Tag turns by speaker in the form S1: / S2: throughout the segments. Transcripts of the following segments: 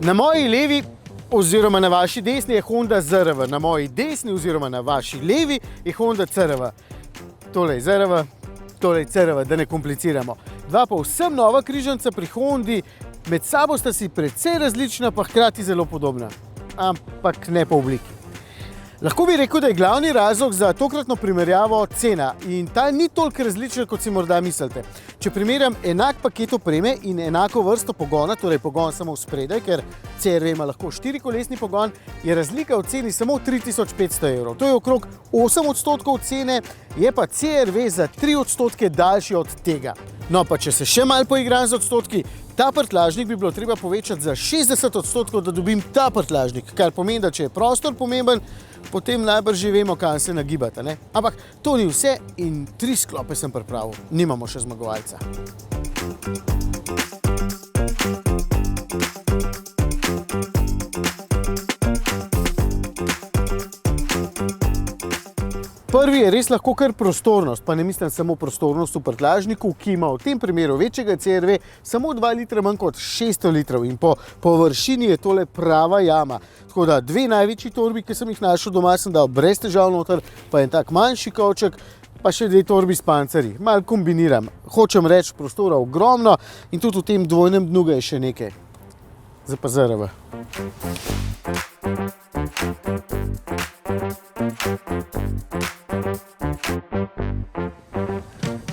S1: Na moji levi oziroma na vaši desni je Honda ZR-V, na moji desni oziroma na vaši levi je Honda CR-V. Tole je ZR-V, tole je CR-V, da ne kompliciramo. Dva povsem nova križanca pri Hondi, med sabo sta si precej različna, pa hkrati zelo podobna, ampak ne po obliki. Lahko bi rekel, da je glavni razlog za tokratno primerjavo cena in ta ni toliko različna, kot si morda mislite. Če primerjam enak paket opreme in enako vrsto pogona, torej pogon samo spredaj, ker CR-V ima lahko 4-kolesni pogon, je razlika v ceni samo 3500 €. To je okrog 8% cene, je pa CR-V za 3% daljši od tega. No, pa če se še malo poigram z odstotki, ta prtljažnik bi bilo treba povečati za 60%, da dobim ta prtljažnik, kar pomeni, da če je prostor pomemben, potem najbrž že vemo, kam se nagibate, ne? Ampak to ni vse in 3 sklope sem pripravil, nimamo še zmagovalca. Prvi je res lahko kar prostornost, pa ne mislim samo prostornost v prtljažniku, ki ima v tem primeru večjega CR-V samo 2 litra manj kot 600 litrov in po površini je tole prava jama. Tako da 2 največji torbi, ki sem jih našel doma, sem dal brez težav noter, pa en tak manjši kovček, pa še 2 torbi s pancerji. Malo kombiniram. Hočem reči, prostora ogromno in tudi v tem dvojnem dnu ga je še nekaj. Zdaj pa ZR-V.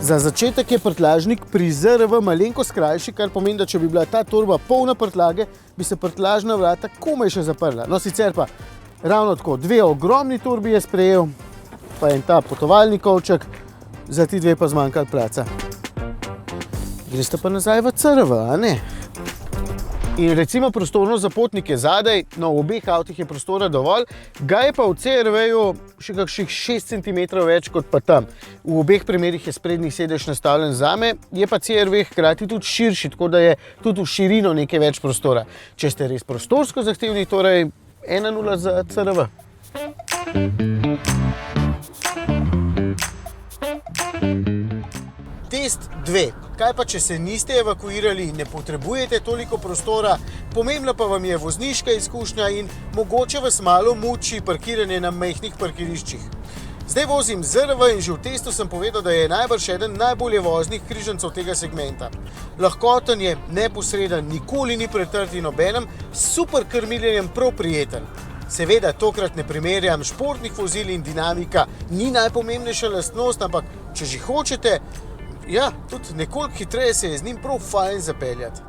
S1: Za začetek je prtljažnik pri ZR-V malenkost krajši, kar pomeni, da če bi bila ta torba polna prtljage, bi se prtljažna vrata komaj še zaprla. No, sicer pa ravno tako, 2 ogromni torbi je sprejel, pa en ta potovalni kovček, za ti 2 pa zmanjkali placa. Greste pa nazaj v CR-V, a ne? In recimo prostornost za potnike zadaj, no v obeh avtih je prostora dovolj, ga je pa v CR-V-ju še kakšnih 6 cm več kot pa tam. V obeh primerih je sprednji sedež nastavljen zame, je pa CR-V hkrati tudi širši, tako da je tudi v širino nekaj več prostora. Če ste res prostorsko zahtevni, torej 1-0 za CR-V. Test 2. Kaj pa, če se niste evakuirali in ne potrebujete toliko prostora, pomembna pa vam je vozniška izkušnja in mogoče vas malo muči parkiranje na majhnih parkiriščih. Zdaj vozim ZR-V in že v testu sem povedal, da je najbrž eden najbolje voznih križancev tega segmenta. Lahkoten je, neposreden, nikoli ni pretrt in obenem s super krmiljenjem prav prijeten. Seveda, tokrat ne primerjam športnih vozil in dinamika ni najpomembnejša lastnost, ampak če že hočete, ja, tudi nekoliko hitreje se je z njim prav fajn zapeljati.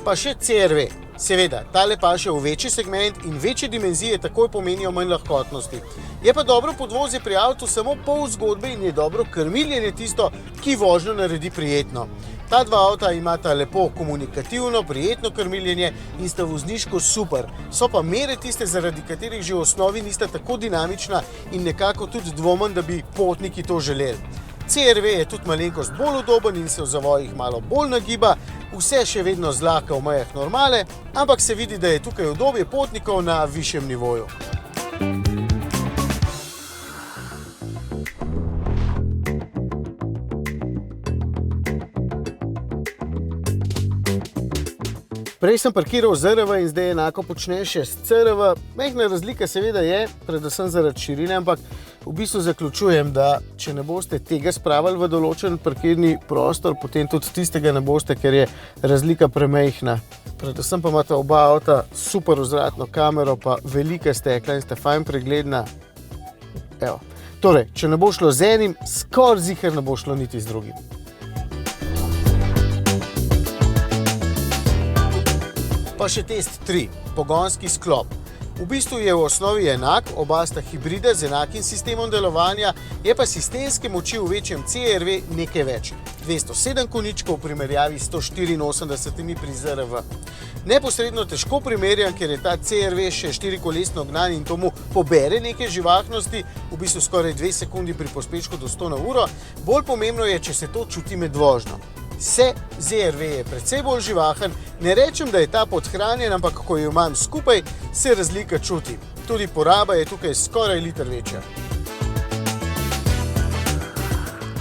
S1: Pa še CR-V. Seveda, tale paše v večji segment in večje dimenzije takoj pomenijo manj lahkotnosti. Je pa dobro podvozje pri avtu samo pol zgodbe in je dobro krmiljenje tisto, ki vožnjo naredi prijetno. Ta 2 avta imata lepo komunikativno, prijetno krmiljenje in sta vozniško super. So pa mere tiste, zaradi katerih že v osnovi nista tako dinamična in nekako tudi dvomim, da bi potniki to želeli. CR-V je tudi malenkost bolj udoben in se v zavojih malo bolj nagiba, vse še vedno zlahka v mejah normale, ampak se vidi, da je tukaj udobje potnikov na višjem nivoju. Prej sem parkiral ZR-V in zdaj enako počnem še s CR-V. Majhna razlika seveda je, predvsem zaradi širine, ampak v bistvu zaključujem, da če ne boste tega spravili v določen parkirni prostor, potem tudi tistega ne boste, ker je razlika premajhna. Predvsem pa imata oba avta super vzvratno kamero, pa velika stekla in sta fajn pregledna. Evo. Torej, če ne bo šlo z enim, skoraj ziher ne bo šlo niti z drugim. Pa še test 3, pogonski sklop. V bistvu je v osnovi enak, oba sta hibrida z enakim sistemom delovanja, je pa sistemske moči v večjem CR-V nekaj več. 207 konjičkov v primerjavi s 184 pri ZR-V. Neposredno težko primerjam, ker je ta CR-V še 4-kolesno gnan in tomu pobere nekaj živahnosti, v bistvu skoraj 2 sekundi pri pospešku do 100 na uro. Bolj pomembno je, če se to čuti med vožnjo. ZR-V je precej bolj živahen, ne rečem, da je ta podhranjen, ampak ko jo imam skupaj, se razlika čuti. Tudi poraba je tukaj skoraj liter večja.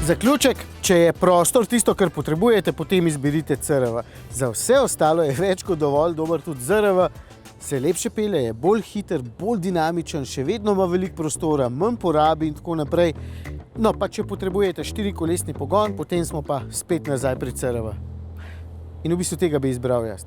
S1: Zaključek, če je prostor tisto, kar potrebujete, potem izberite CRV. Za vse ostalo je več kot dovolj dober tudi ZRV. Se lepše pelje, je bolj hiter, bolj dinamičen, še vedno ima veliko prostora, manj porabi in tako naprej. No, pa če potrebujete 4-kolesni pogon, potem smo pa spet nazaj pri CRV. In v bistvu tega bi izbral jaz.